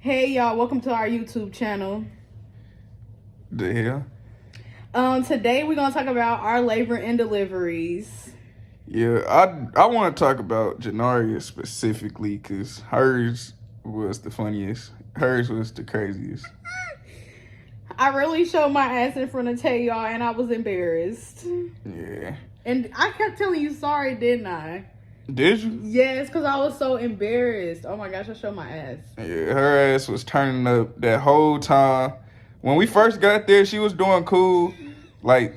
Hey y'all, welcome to our YouTube channel. The hell? Today we're gonna talk about our labor and deliveries. Yeah, I want to talk about Janaria specifically because hers was the funniest. Hers was the craziest. I really showed my ass in front of Tay, y'all, and I was embarrassed. Yeah. And I kept telling you sorry, didn't I? Did you? Yes, because I was so embarrassed. Oh my gosh, I showed my ass. Yeah, her ass was turning up that whole time. When we first got there, she was doing cool. Like,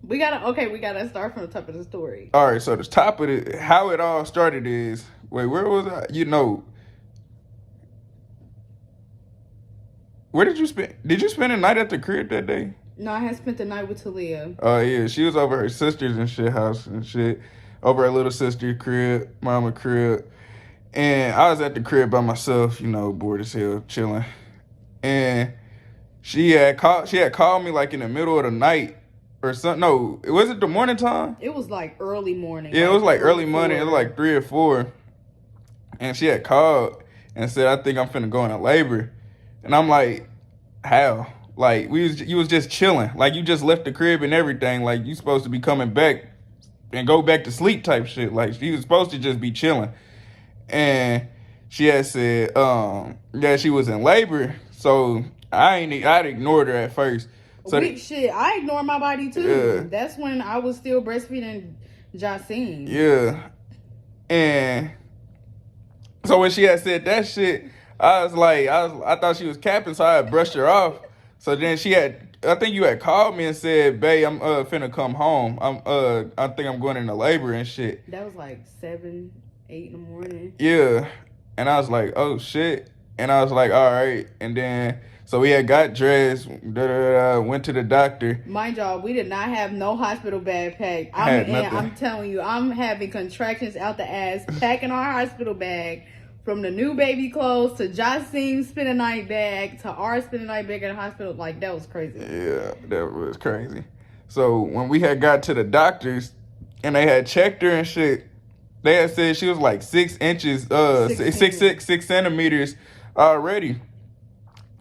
We gotta start from the top of the story. all right, so the top of it, how it all started is, wait, where was I? Where did you spend? Did you spend the night at the crib that day? No, I had spent the night with Talia. Oh yeah, she was over her sister's and shit house and shit, over her little sister's crib, mama crib, and I was at the crib by myself, bored as hell, chilling, and she had called me like in the middle of the night or something. No, was it the morning time? It was like early morning. Yeah, it was like early morning. It was 4. like 3 or 4, and she had called and said, "I think I'm finna go into labor," and I'm like, "How?" Like you was just chilling. Like you just left the crib and everything. Like you supposed to be coming back and go back to sleep type shit. Like she was supposed to just be chilling. And she had said, that she was in labor. So I'd ignored her at first. So I ignore my body too. Yeah. That's when I was still breastfeeding Jacine. Yeah. And so when she had said that shit, I thought she was capping, so I had brushed her off. So then I think you had called me and said, "Babe, I'm finna come home. I think I'm going into labor and shit." That was like 7, 8 in the morning. Yeah, and I was like, "Oh shit," and I was like, "All right," and then so we had got dressed, went to the doctor. Mind y'all, we did not have no hospital bag packed. I'm telling you, I'm having contractions out the ass, packing our hospital bag. From the new baby clothes to Jacine spend a night bag to our spend a night bag at the hospital. Like, that was crazy. Yeah, that was crazy. So when we had got to the doctors and they had checked her and shit, they had said she was like 6 inches, 6 centimeters already.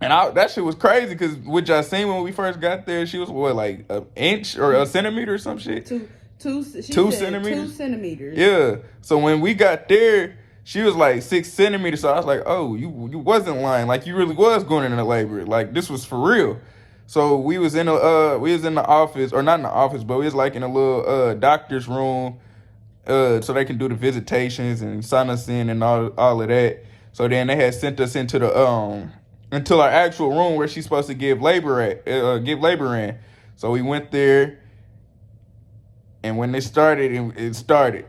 And that shit was crazy because with Jacine when we first got there, she was what, like an inch or a centimeter or some shit? 2 centimeters? 2 centimeters. Yeah. So when we got there, she was like 6 centimeters. So I was like, oh, you wasn't lying. Like you really was going into labor. Like this was for real. So we was in the office, or not in the office, but we was like in a little doctor's room, so they can do the visitations and sign us in and all of that. So then they had sent us into the into our actual room where she's supposed to give labor in. So we went there, and when it started.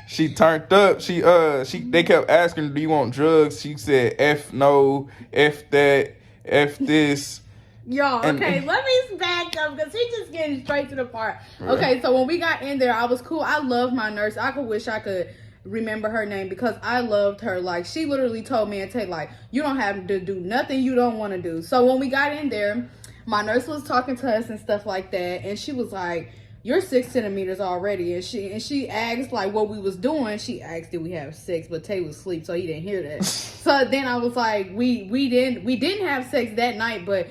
She turned up. They kept asking, "Do you want drugs?" She said, "F no, F that, F this." Y'all, okay, let me back up because he's just getting straight to the part. Okay, so when we got in there, I was cool. I love my nurse. I wish I could remember her name because I loved her. Like, she literally told me and Tay, like, you don't have to do nothing you don't want to do. So when we got in there, my nurse was talking to us and stuff like that, and she was like, "You're 6 centimeters already," and she asked like what we was doing. She asked did we have sex, but Tay was asleep, so he didn't hear that. So then I was like, we didn't have sex that night. But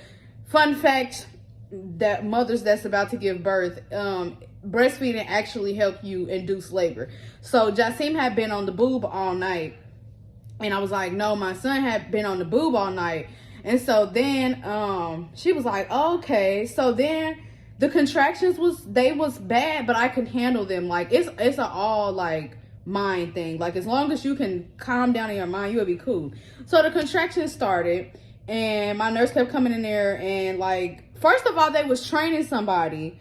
fun fact, that mothers that's about to give birth, breastfeeding actually help you induce labor. So Jacine had been on the boob all night, and I was like, no, my son had been on the boob all night. And so then she was like, okay. So then the contractions was bad, but I could handle them. Like it's an all like mind thing. Like as long as you can calm down in your mind, you'll be cool. So the contractions started, and my nurse kept coming in there, and like first of all, they was training somebody,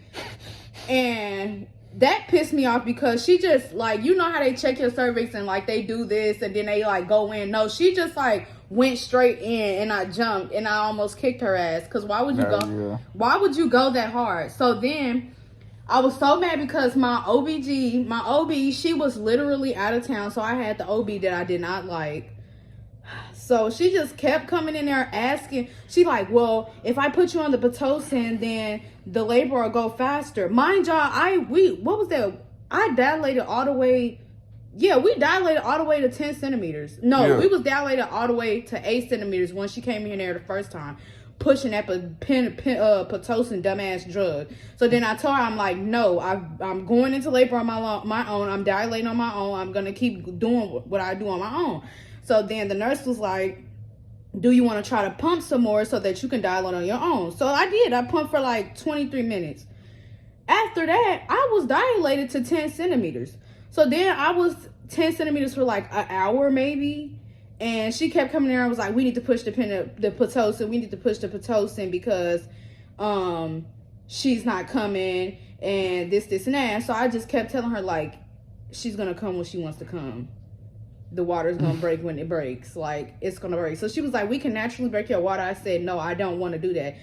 and that pissed me off because she just like, you know how they check your cervix and like they do this and then they like go in. No, she just like went straight in, and I jumped and I almost kicked her ass because why would you go? Yeah. Why would you go that hard? So then I was so mad because my OB, she was literally out of town, so I had the OB that I did not like. So she just kept coming in there asking. She like, well, if I put you on the Pitocin, then the labor will go faster. Mind y'all, what was that? I dilated all the way Yeah, we dilated all the way to 10 centimeters. No, Yeah. we was dilated all the way to 8 centimeters when she came in there the first time, pushing that Pitocin dumbass drug. So then I told her, I'm like, no, I'm going into labor on my own. I'm dilating on my own. I'm going to keep doing what I do on my own. So then the nurse was like, do you want to try to pump some more so that you can dilate on your own? So I did. I pumped for like 23 minutes. After that, I was dilated to 10 centimeters. So then I was 10 centimeters for like an hour maybe. And she kept coming there and was like, we need to push the Pitocin. We need to push the Pitocin because she's not coming and this, and that. So I just kept telling her, like, she's going to come when she wants to come. The water's going to break when it breaks. Like, it's going to break. So she was like, we can naturally break your water. I said, no, I don't want to do that.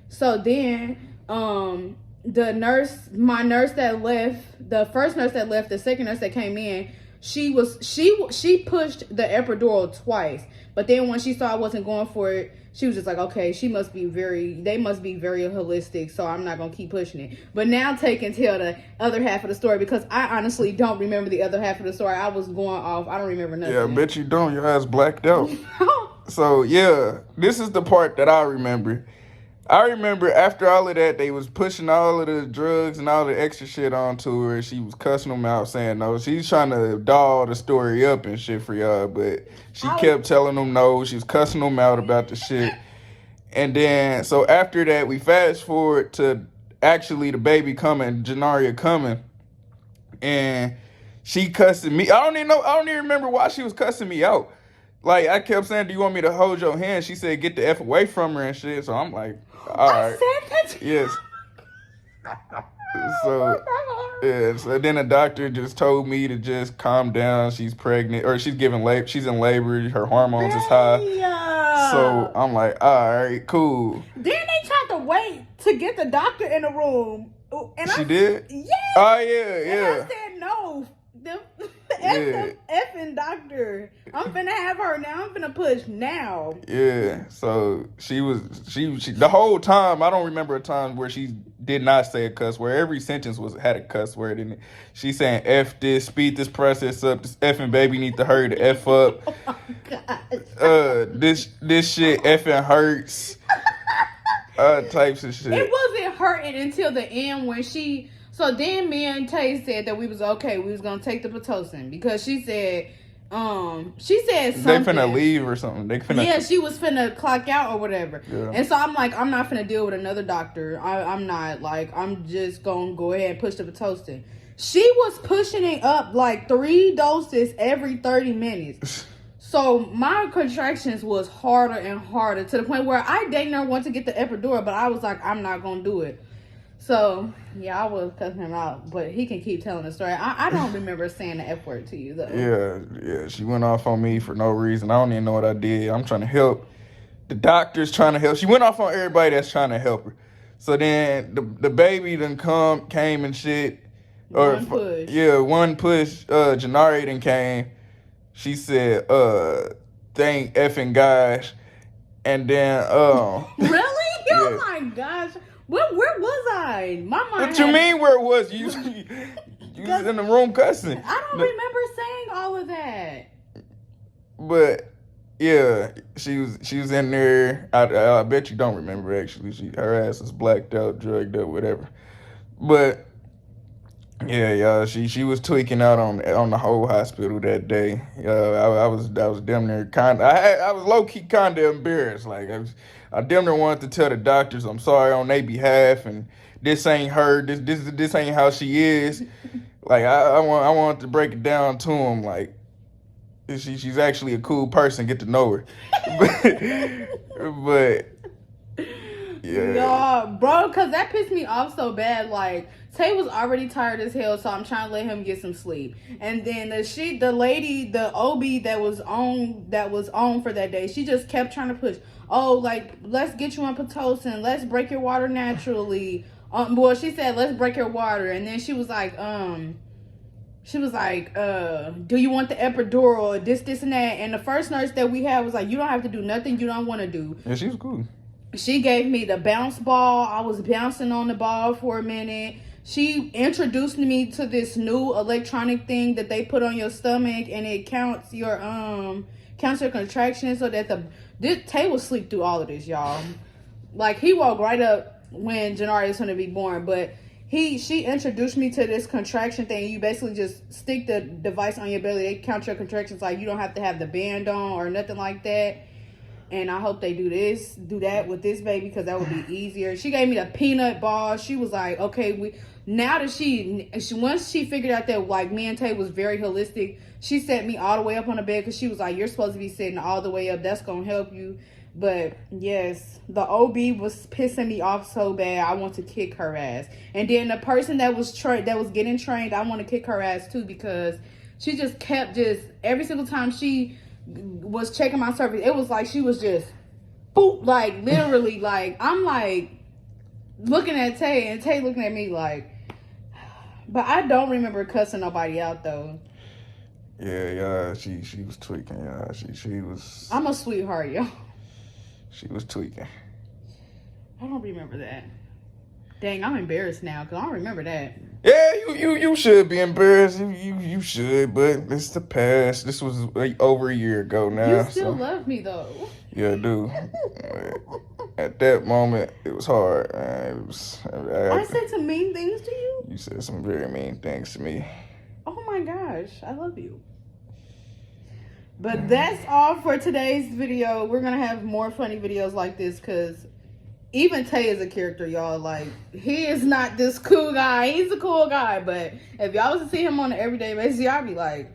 So then the nurse, my nurse that left, the first nurse that left, the second nurse that came in, she pushed the epidural twice. But then when she saw I wasn't going for it, she was just like, okay, they must be very holistic, so I'm not going to keep pushing it. But now take and tell the other half of the story, because I honestly don't remember the other half of the story. I was going off. I don't remember nothing. Yeah, I bet you don't. Your ass blacked out. So, yeah, this is the part that I remember. I remember after all of that, they was pushing all of the drugs and all the extra shit onto her. She was cussing them out, saying no. She's trying to doll the story up and shit for y'all, but she kept telling them no. She was cussing them out about the shit. And then, so after that, we fast forward to actually the baby coming, Janaria coming, and she cussing me. I don't even remember why she was cussing me out. Like, I kept saying, do you want me to hold your hand? She said, get the F away from her and shit. So I'm like, all right. I said that to you. Yes. So, yeah. So then the doctor just told me to just calm down. She's pregnant, or she's giving labor. She's in labor. Her hormones is high. So I'm like, all right, cool. Then they tried to wait to get the doctor in the room. And she did? Yeah. Oh, yeah. And I said, no. The effing doctor. I'm finna have her now. I'm finna push now. Yeah. So she the whole time, I don't remember a time where she did not say a cuss word. Every sentence had a cuss word in it. She's saying F this, speed this process up, this effing baby need to hurry the F up. Oh my gosh. This shit effing hurts. Types of shit. It wasn't hurting until the end when she. So then me and Tay said that we was okay. We was gonna take the Pitocin because she said something. They finna leave or something. Yeah, she was finna clock out or whatever. Yeah. And so I'm like, I'm not finna deal with another doctor. I'm not, like, I'm just gonna go ahead and push the Pitocin. She was pushing it up like 3 doses every 30 minutes. So my contractions was harder and harder to the point where I dang near want to get the epidural, but I was like, I'm not gonna do it. So, yeah, I was cussing him out, but he can keep telling the story. I don't remember saying the F word to you, though. Yeah, she went off on me for no reason. I don't even know what I did. I'm trying to help. The doctor's trying to help. She went off on everybody that's trying to help her. So then the baby done came and shit. One push. Yeah, one push. Janari done came. She said, thank effing gosh. And then, Really? Yeah. Oh, my gosh. Where was I? My mind. What you mean where it was? You was in the room cussing. I don't remember saying all of that. But yeah, she was in there. I bet you don't remember actually. Her ass is blacked out, drugged up, whatever. But yeah, y'all, she was tweaking out on the whole hospital that day. I was damn near I was low key kind of embarrassed. Like I damn near wanted to tell the doctors I'm sorry on their behalf, and this ain't her. This ain't how she is. Like I want to break it down to them. Like she's actually a cool person. Get to know her. but yeah, No, bro, because that pissed me off so bad. Like, Tay was already tired as hell, so I'm trying to let him get some sleep. And then the lady, the OB that was on for that day, she just kept trying to push. Oh, like, let's get you on Pitocin. Let's break your water naturally. Well, she said, let's break your water. And then she was like, do you want the epidural? This, and that. And the first nurse that we had was like, you don't have to do nothing you don't want to do. Yeah, she was cool. She gave me the bounce ball. I was bouncing on the ball for a minute. She introduced me to this new electronic thing that they put on your stomach, and it counts your contractions, so that Tay will sleep through all of this, y'all. Like, he woke right up when Janari is going to be born, but she introduced me to this contraction thing. You basically just stick the device on your belly. They count your contractions. Like, you don't have to have the band on or nothing like that. And I hope they do that with this baby, because that would be easier. She gave me the peanut ball. She was like, okay, now that she once she figured out that, like, me and Tay was very holistic, she set me all the way up on the bed, because she was like, you're supposed to be sitting all the way up. That's going to help you. But yes, the OB was pissing me off so bad. I want to kick her ass. And then the person that was getting trained, I want to kick her ass too, because she just kept every single time she was checking my cervix, it was like she was just boop, like literally, like I'm like looking at Tay, and Tay looking at me like. But I don't remember cussing nobody out though. Yeah, she was tweaking. Yeah, she was. I'm a sweetheart, yo. She was tweaking. I don't remember that. Dang, I'm embarrassed now because I don't remember that. Yeah, you should be embarrassed. You should, but it's the past. This was over a year ago now. You still love me though. Yeah, I do. At that moment, it was hard. I said some mean things to you? You said some very mean things to me. Oh my gosh, I love you. But that's all for today's video. We're going to have more funny videos like this, because even Tay is a character, y'all. Like, he is not this cool guy. He's a cool guy. But if y'all was to see him on an everyday basis, y'all be like,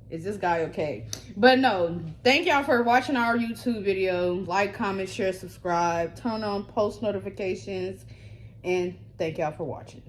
is this guy okay? But no, thank y'all for watching our YouTube video. Like, comment, share, subscribe, turn on post notifications, and thank y'all for watching.